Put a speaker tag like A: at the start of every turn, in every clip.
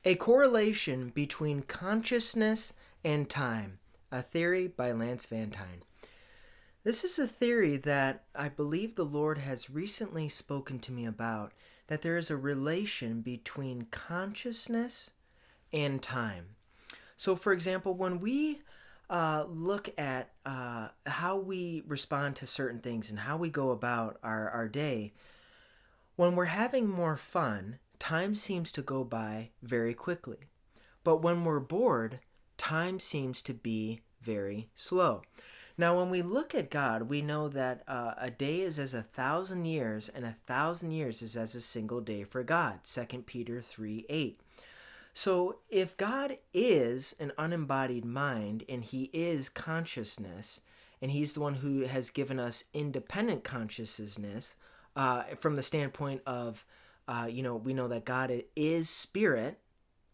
A: A correlation between consciousness and time, a theory by Lance Vantine. This is a theory that I believe the Lord has recently spoken to me about, that there is a relation between consciousness and time. So, for example, when we look at how we respond to certain things and how we go about our day, when we're having more fun, time seems to go by very quickly. But when we're bored, time seems to be very slow. Now, when we look at God, we know that a day is as 1,000 years, and 1,000 years is as a single day for God. 2 Peter 3:8. So, if God is an unembodied mind and He is consciousness, and He's the one who has given us independent consciousness, from the standpoint of, we know that God is spirit,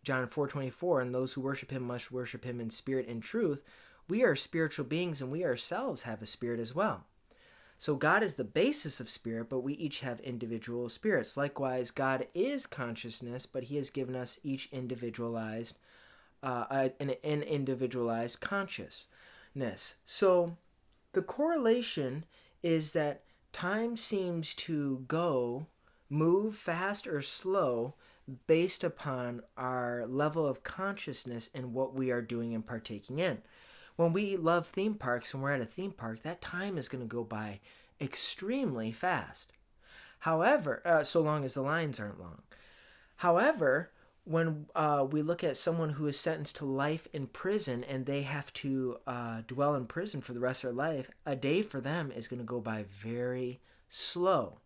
A: John 4:24, and those who worship Him must worship Him in spirit and truth. We are spiritual beings, and we ourselves have a spirit as well. So God is the basis of spirit, but we each have individual spirits. Likewise, God is consciousness, but He has given us each individualized, an individualized consciousness. So the correlation is that time seems to move fast or slow based upon our level of consciousness and what we are doing and partaking in. When we love theme parks and we're at a theme park, that time is going to go by extremely fast. However, so long as the lines aren't long. However, when we look at someone who is sentenced to life in prison and they have to dwell in prison for the rest of their life, a day for them is going to go by very slow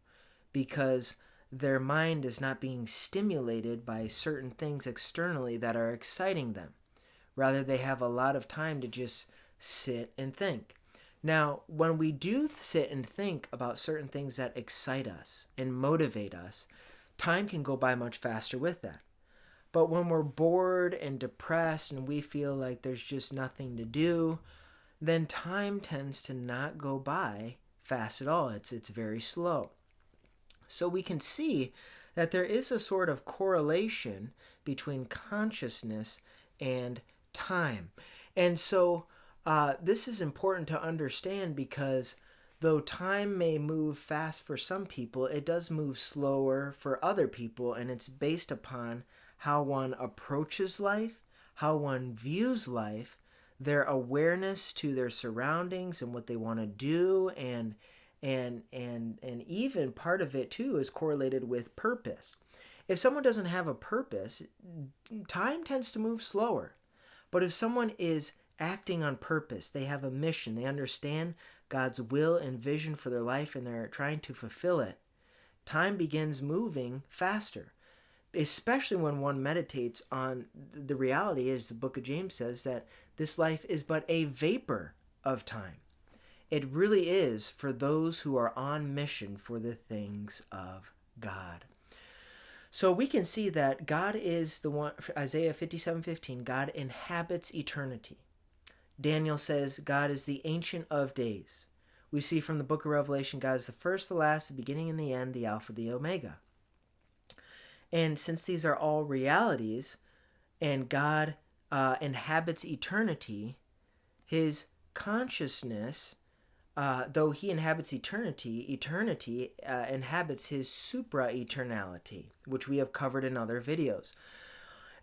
A: because their mind is not being stimulated by certain things externally that are exciting them. Rather, they have a lot of time to just sit and think. Now, when we do sit and think about certain things that excite us and motivate us, time can go by much faster with that. But when we're bored and depressed and we feel like there's just nothing to do, then time tends to not go by fast at all. It's very slow. So we can see that there is a sort of correlation between consciousness and time. And so this is important to understand because though time may move fast for some people, it does move slower for other people, and it's based upon how one approaches life, how one views life, their awareness to their surroundings and what they want to do, and even part of it too is correlated with purpose. If someone doesn't have a purpose, time tends to move slower. But if someone is acting on purpose, they have a mission, they understand God's will and vision for their life, and they're trying to fulfill it, time begins moving faster. Especially when one meditates on the reality, as the book of James says, that this life is but a vapor of time. It really is for those who are on mission for the things of God. So we can see that God is the one, Isaiah 57:15, God inhabits eternity. Daniel says God is the Ancient of Days. We see from the book of Revelation, God is the first, the last, the beginning and the end, the Alpha, the Omega. And since these are all realities, and God inhabits eternity, His consciousness, though He inhabits eternity inhabits His supra-eternality, which we have covered in other videos.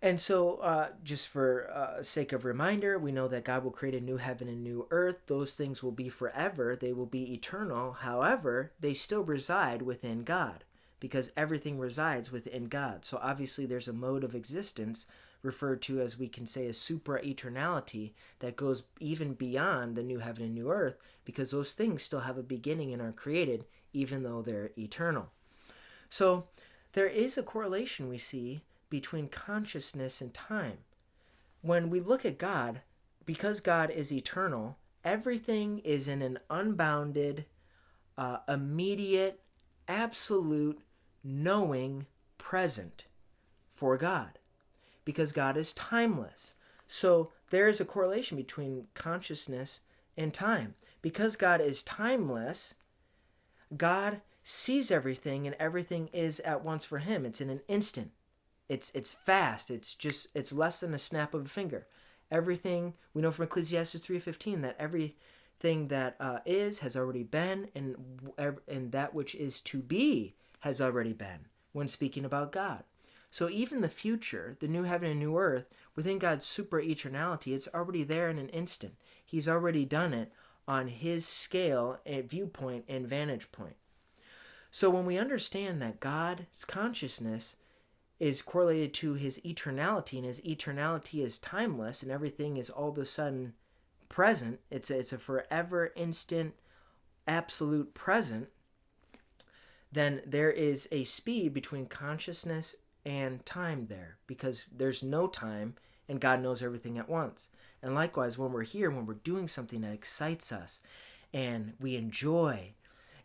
A: And so, just for sake of reminder, we know that God will create a new heaven and new earth. Those things will be forever. They will be eternal. However, they still reside within God because everything resides within God. So obviously there's a mode of existence referred to as, we can say, a supra-eternality that goes even beyond the new heaven and new earth, because those things still have a beginning and are created even though they're eternal. So there is a correlation we see between consciousness and time. When we look at God, because God is eternal, everything is in an unbounded, immediate, absolute, knowing present for God, because God is timeless. So there is a correlation between consciousness and time. Because God is timeless, God sees everything and everything is at once for Him. It's in an instant. It's fast. It's less than a snap of a finger. Everything we know from Ecclesiastes 3:15 that everything that is has already been, and that which is to be has already been. When speaking about God, so even the future, the new heaven and new earth, within God's super eternality, it's already there in an instant. He's already done it on His scale and viewpoint and vantage point. So when we understand that God's consciousness is correlated to His eternality, and His eternality is timeless, and everything is all of a sudden present, it's a forever, instant, absolute present, then there is a speed between consciousness and time there, because there's no time and God knows everything at once. And likewise, when we're here, when we're doing something that excites us and we enjoy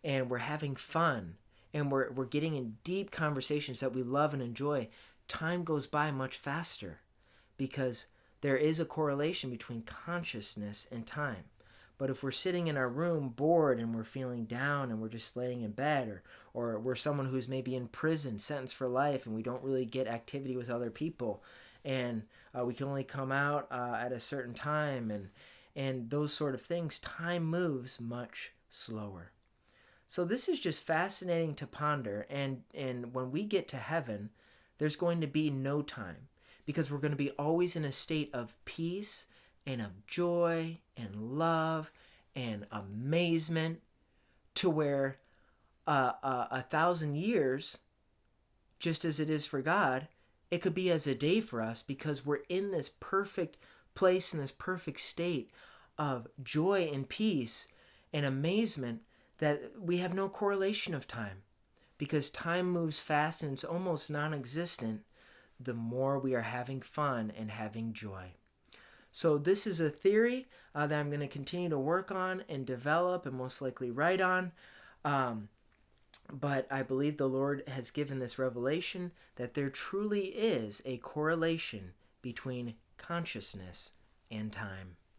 A: and we're having fun and we're getting in deep conversations that we love and enjoy, time goes by much faster because there is a correlation between consciousness and time. But if we're sitting in our room bored and we're feeling down and we're just laying in bed, or we're someone who's maybe in prison, sentenced for life, and we don't really get activity with other people, and we can only come out at a certain time, and those sort of things, time moves much slower. So this is just fascinating to ponder, and when we get to heaven, there's going to be no time, because we're going to be always in a state of peace and of joy and love and amazement, to where 1,000 years, just as it is for God, it could be as a day for us, because we're in this perfect place, in this perfect state of joy and peace and amazement, that we have no correlation of time, because time moves fast and it's almost non-existent the more we are having fun and having joy. So this is a theory that I'm going to continue to work on and develop and most likely write on. But I believe the Lord has given this revelation that there truly is a correlation between consciousness and time.